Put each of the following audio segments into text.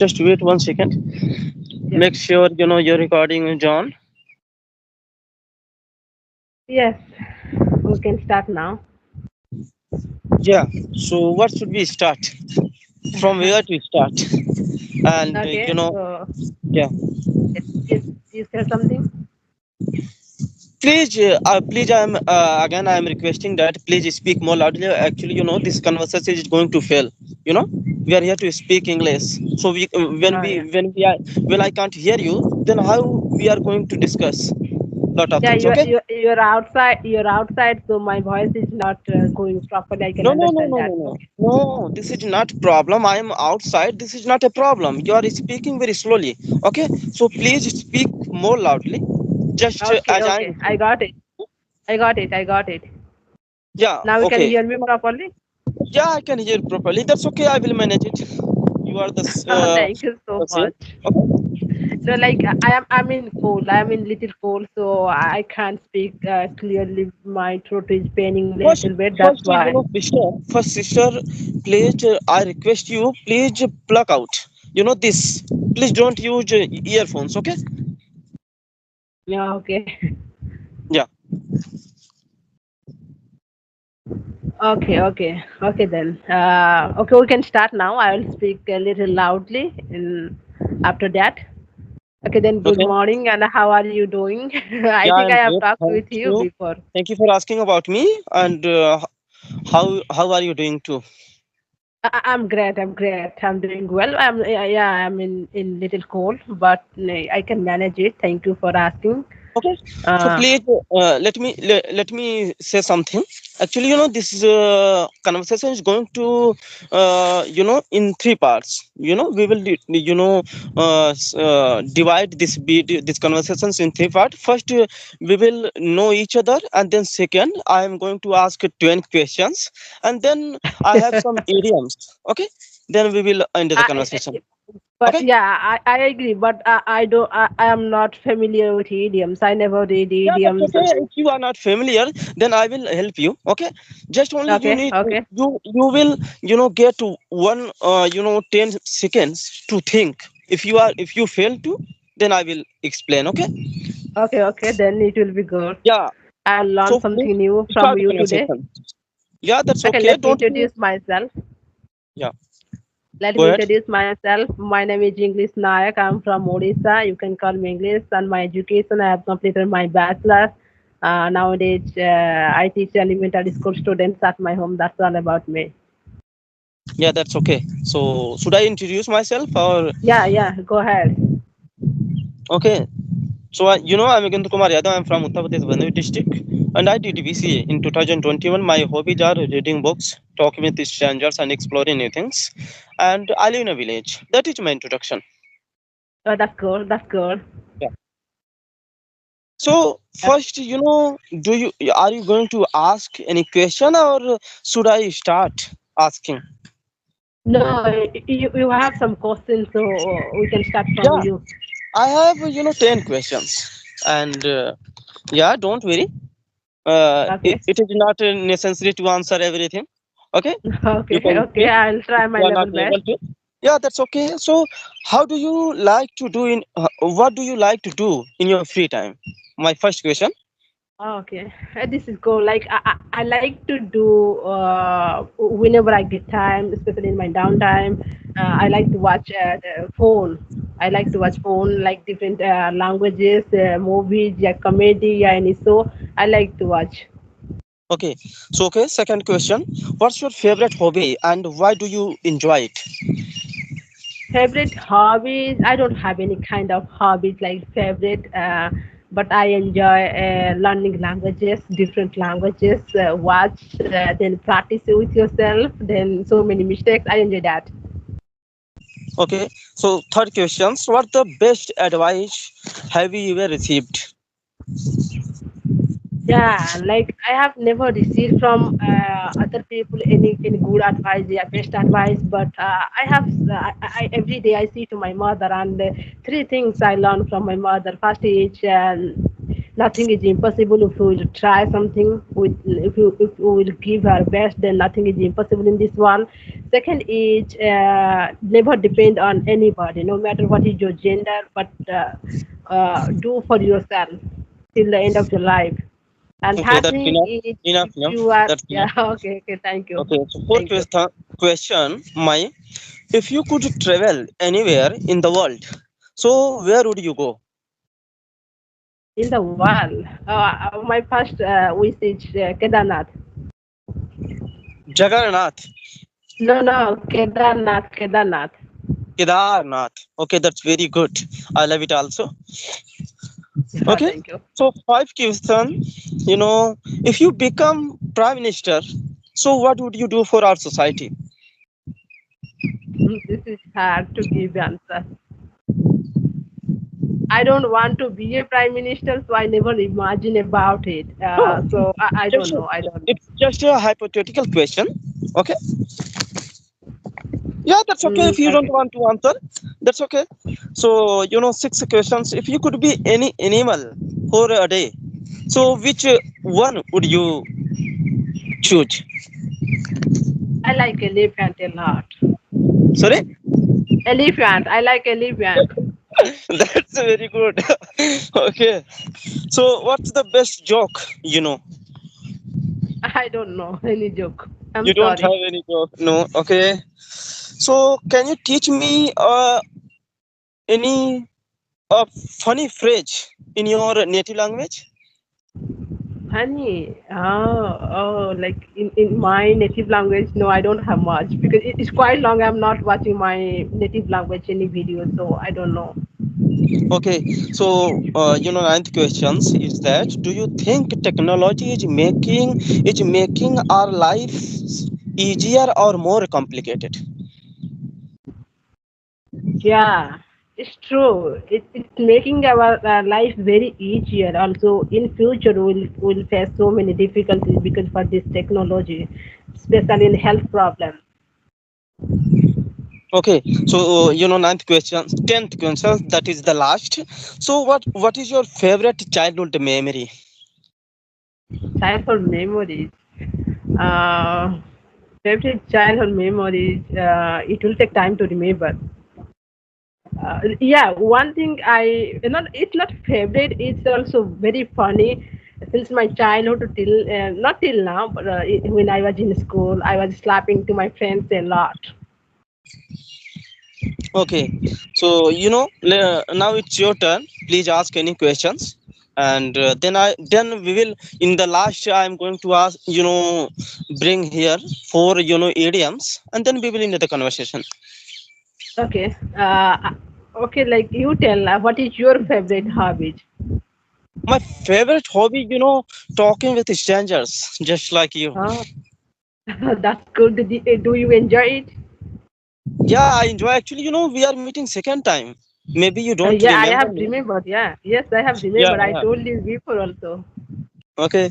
Just wait 1 second. Yeah. Make sure your recording is on. Yes, we can start now. Yeah. So what should we start? From where to start? And Okay, so yeah. yes, you say something? Please, I am requesting that please speak more loudly. Actually, this conversation is going to fail. You know, we are here to speak English. So Oh yeah. when I can't hear you, then how we are going to discuss lot of Yeah, things? Okay. you're outside. You're outside, so my voice is not going properly. I can No, no, no, understand no, that. no, no. Okay. No, this is not problem. I am outside. This is not a problem. You are speaking very slowly. Okay. So please speak more loudly. Just Okay. as I Okay. am. I got it. I got it. I got it. Yeah. Now you can Okay. hear me properly. Yeah, I can hear properly. That's okay. I will manage it. You are Thank you so the same. much. No, like I'm in cold. I'm in little cold, so I can't speak clearly. My throat is paining a First, little bit. That's first, why. sister, please, I request you, please pluck out. This. Please don't use earphones. Okay. Yeah. Okay. Yeah. Okay. Okay. Okay then. Okay, we can start now. I will speak a little loudly. And after that. Okay then. Good Okay. morning. And how are you doing? I Yeah, I think I am have great. talked Thank with you you. before. Thank you for asking about me. And how are you doing too? I'm great. I'm great. I'm doing well. Yeah. I'm in little cold, but I can manage it. Thank you for asking. Okay. So Uh, please let me say something. Actually, this conversation is going to in three parts. We will divide this conversations in three parts. First, we will know each other, and then second, I am going to ask 20 questions, and then I have some idioms. Okay. Then we will end the I, conversation. but Okay. yeah, I agree. But I don't. I am not familiar with idioms. I never read Yeah, that's idioms. okay. If you are not familiar, then I will help you. Okay, just only you Okay. need Okay. you will get to one 10 seconds to think. If you fail to, then I will explain. Okay. Okay. Okay. Then it will be good. Yeah. I'll learn So please something new from start the you today. conversation. Yeah, that's Okay. okay. Let me Don't be. introduce myself. Yeah. Let Go me ahead. introduce myself. My name is English Nayak. I'm from Odisha. You can call me English. And my education, I have completed my bachelor. Nowadays, I teach elementary school students at my home. That's all about me. Yeah, that's okay. So should I introduce myself or Yeah, yeah. Go ahead. okay? So, I'm Agent Kumar Yadav. I'm from Uttar Pradesh, Bandhavgarh district, and I did BCA in 2021. My hobbies are reading books, talking with strangers, and exploring new things. And I live in a village. That is my introduction. That's good. That's good. Yeah. So first, do you are you going to ask any question or should I start asking? No, you have some questions, so we can start from Yeah, you. I have 10 questions, and yeah, don't worry. Okay. It is not necessary to answer everything. Okay, you Okay. can Okay. speak I'll try if my you are not level best. able to. Yeah, that's okay. So, how do you like to do in what do you like to do in your free time? My first question. Okay, this is cool. Like I like to do whenever I get time, especially in my downtime. I like to watch the phone. I like to watch phone like different languages, movies, yeah, comedy, yeah, any show. I like to watch. Okay, so okay, second question. What's your favorite hobby and why do you enjoy it? Favorite hobbies? I don't have any kind of hobbies like favorite, but I enjoy learning languages, different languages. Watch, then practice with yourself. Then so many mistakes. I enjoy that. Okay, so third questions. What the best advice have you ever received? Yeah, like I have never received from other people any good advice, yeah, best advice. But I have every day I see to my mother, and three things I learn from my mother. First is nothing is impossible if you will try something. With if you will give our best, then nothing is impossible in this world. Second is never depend on anybody, no matter what is your gender, but do for yourself till the end of your life. And Okay, third that's thing enough. is Enough, if enough. you are, That's yeah, enough. okay, okay, thank you, Okay, so fourth thank you. question, my, if you could travel anywhere in the world, so where would you go? In the world, my first wish is Kedarnath. Jagannath, No, no, Kedarnath, Kedarnath. Kedarnath. Okay, that's very good. I love it also. Yeah, Okay, thank you. so five question, if you become prime minister, so what would you do for our society? This is hard to give answer. I don't want to be a prime minister, so I never imagine about it. No, So I don't just know. I don't know. it's just a hypothetical question. Okay, yeah, that's okay if you don't Okay. want to answer. That's okay. So six questions. If you could be any animal for a day, so which one would you choose? I like elephant a lot. Sorry. Elephant. I like elephant. That's very good. Okay, so what's the best joke? I don't know any joke. I'm You don't have sorry. any joke, no? Okay, so can you teach me any funny phrase in your native language? Honey, like in my native language, no, I don't have much because it's quite long. I'm not watching my native language any videos, so I don't know. Okay, so ninth questions is that, do you think technology is making our lives easier or more complicated? Yeah, it's true. It's making our life very easier. Also, in future, we'll face so many difficulties because for this technology, especially in health problems. Okay, so ninth question, 10th question, that is the last. So what is your favorite childhood memory? Childhood memories. Uh, Favorite childhood memories. It will take time to remember. Yeah, one thing not it's not favorite. It's also very funny. Since my childhood till not till now, but when I was in school, I was slapping to my friends a lot. Okay, so now it's your turn. Please ask any questions, and then we will, in the last, I'm going to ask, bring here four idioms, and then we will into the conversation. Okay. Okay. Like you tell, what is your favorite hobby? My favorite hobby, talking with strangers, just like you. Oh, that's good. Do you enjoy it? Yeah, I enjoy. Actually, we are meeting second time. Maybe you don't Yeah, I remember have me. remembered. Yeah, yes, I have Yeah, remembered. I yeah. told this before also. Okay.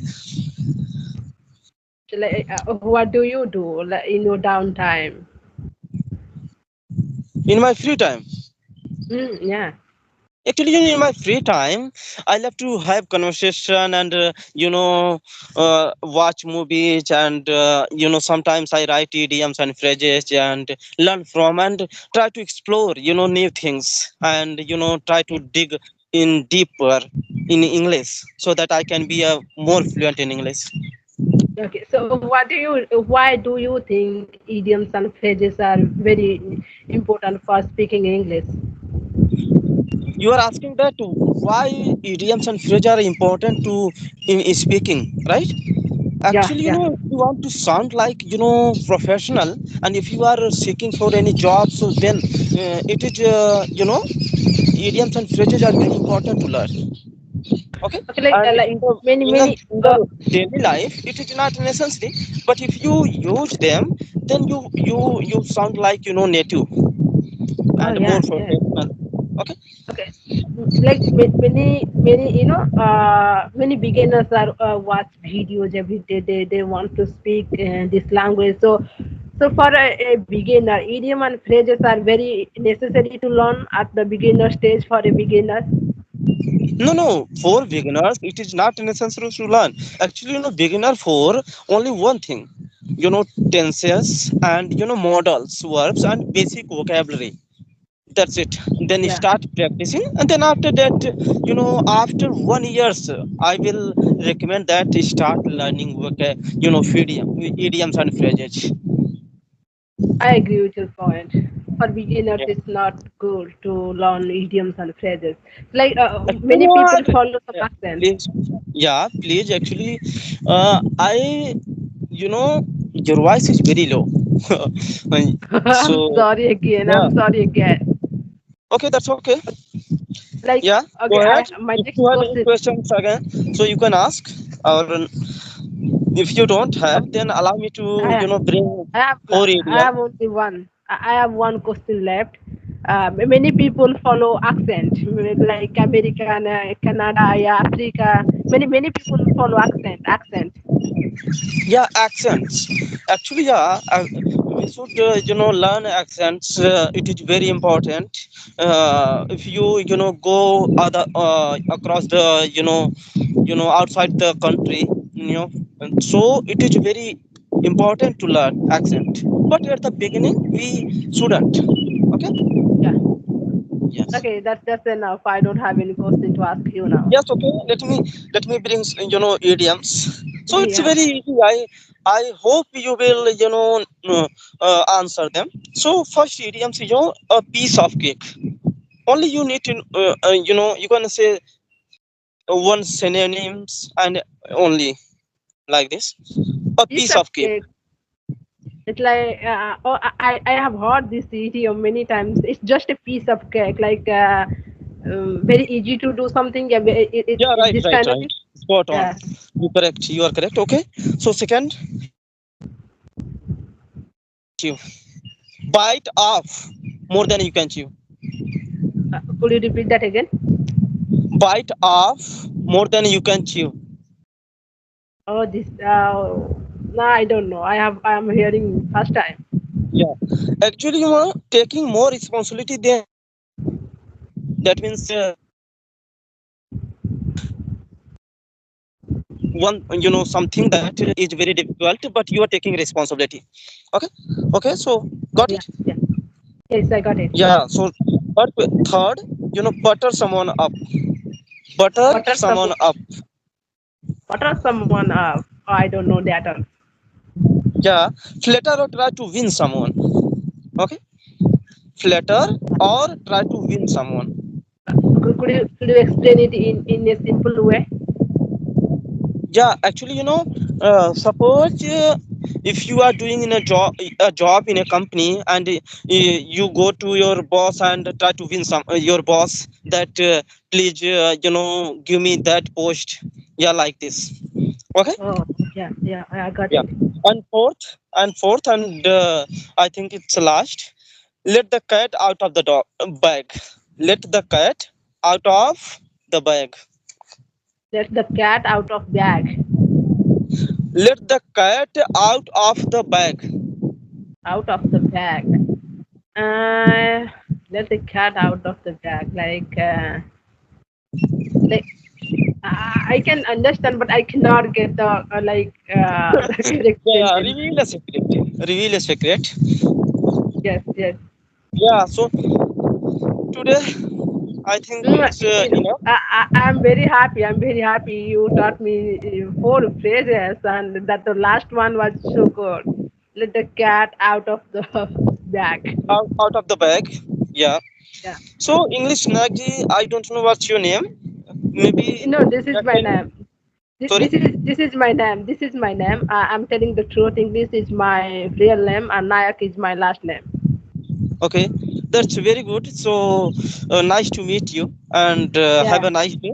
So, like, what do you do like, in your downtime? In my free time. Yeah. Actually, in my free time, I love to have conversation and watch movies, and sometimes I write idioms and phrases and learn from and try to explore new things, and try to dig in deeper in English so that I can be a more fluent in English. Okay, so why do you think idioms and phrases are very important for speaking English? You are asking that why idioms and phrases are important to in speaking, right? Yeah, Actually, yeah. if you want to sound like professional, and if you are seeking for any job, so then it is idioms and phrases are very important to learn. Okay, Okay, and like in the many in the, many. in the daily life, it is not necessary, but if you use them, then you sound like native Oh and more yeah, yeah. professional. Okay. Okay, like many many beginners are watch videos every day. They want to speak this language. So for a beginner, idiom and phrases are very necessary to learn at the beginner stage for a beginner. No, no. For beginners, it is not necessary to learn. Actually, beginner for only one thing. tenses and modals, verbs, and basic vocabulary. That's it. Then you Yeah, start practicing, and then after that, after 1 years, I will recommend that you start learning idioms and phrases. I agree with your point. For beginners, Yeah. it's not good to learn idioms and phrases. Like Actually, many people follow some yeah, accents. please. Yeah, please. Actually, I, you know, your voice is very low. I'm So, sorry again. yeah. I'm sorry again. Okay, that's okay. Like, Yeah, okay, go ahead. my If next you have any question. questions again, so you can ask. Or if you don't have, Okay, then allow me to, I, bring more I idiom. have only one. I have one question left. Many people follow accent, like American, Canada, yeah, Africa. Many people follow accent. Yeah, accents. Actually, yeah, we should learn accents. It is very important. If you go other across the outside the country, and so it is very important to learn accent. But at the beginning, we shouldn't. Okay. Yeah. Yes. Okay, that's enough. I don't have any question to ask you now. Yes, okay. Let me bring idioms. So it's Yeah. very easy. I hope you will answer them. So first idioms is a piece of cake. Only you need to you can say one synonyms and only like this. A Piece piece of of cake. cake. It's like I have heard this idiom many times. It's just a piece of cake, like very easy to do something. Yeah, Yeah, right, this right, kind of right. thing. Spot on. Yeah. You correct. You are correct. Okay. So second, chew. Bite off more than you can chew. Could you repeat that again? Bite off more than you can chew. Oh, this. No, I don't know. I am hearing first time. Yeah, actually, taking more responsibility than you can bear. That means one, something that is very difficult, but you are taking responsibility. Okay, okay. So got Yeah, it. yeah. Yes, I got it. Yeah. So, but third, butter someone up. Butter Butter someone someone. up. Butter someone. I don't know that all. Yeah, flatter or try to win someone. Okay, flatter or try to win someone. Could you explain it in a simple way? Yeah, actually, suppose if you are doing in a job in a company, and you go to your boss and try to win your boss that please give me that post. Yeah, like this. Okay. Oh, yeah, yeah. I got Yeah. it. And I think it's last. Let the cat out of the bag. Let the cat out of the bag. Let the cat out of bag. Let the cat out of the bag. Out of the bag. Uh, let the cat out of the bag. Like I can understand, but I cannot get the the correct Yeah, sentence. reveal a secret. Reveal a secret. Yes, yes. Yeah, so today I think it's enough. I'm very happy. I'm very happy. You taught me four phrases, and that the last one was so good. Let the cat out of the bag. Out of the bag. Yeah. Yeah. So English Nagi, I don't know what's your name. Maybe No, this is I my can. name. This, Sorry. this is my name. This is my name. I'm telling the truth. English is my real name, and Nayak is my last name. Okay, that's very good. So nice to meet you, and have Yeah. a nice day.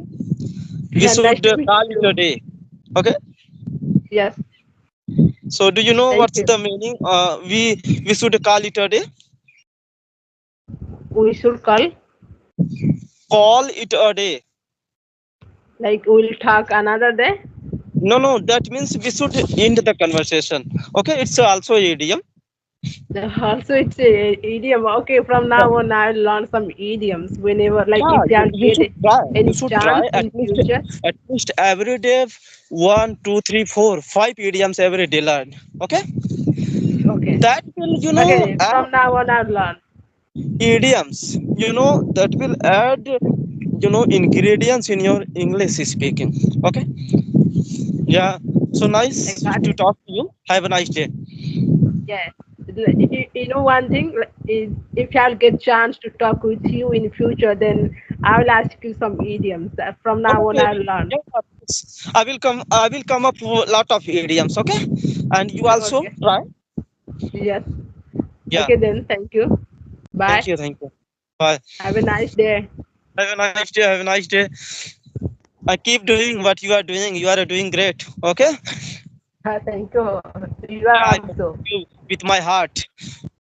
We And nice should to meet call you it too. a day. Okay. Yes. So do you know Thank what's you. the meaning? We should call it a day. We should call. Call it a day. Like we'll talk another day. No, no, that means we should end the conversation. Okay, it's also idiom. Also, it's a idiom. Okay, from Yeah, now on, I'll learn some idioms whenever, like, yeah, if I'll you get should try. You any should try chance in future. at least every day, one, two, three, four, five idioms every day learn. Okay, Okay. that will Okay, add from now on, I'll learn. idioms. That will add ingredients in your English speaking. Okay, yeah. So I nice got to it. talk to you. Have a nice day. Yeah. You know one thing, like, is if I'll get chance to talk with you in future, then I'll ask you some idioms. From now on, Okay. I'll learn. Yeah, I will come up with a lot of idioms. Okay, and you also Okay. try. Yes. Yeah. Okay then. Thank you. Thank Bye. you. Thank you. Bye. Have a nice day. Have a nice day. Have a nice day. I keep doing what you are doing. You are doing great. Okay. Thank you. You are Yeah, I also. thank you with my heart.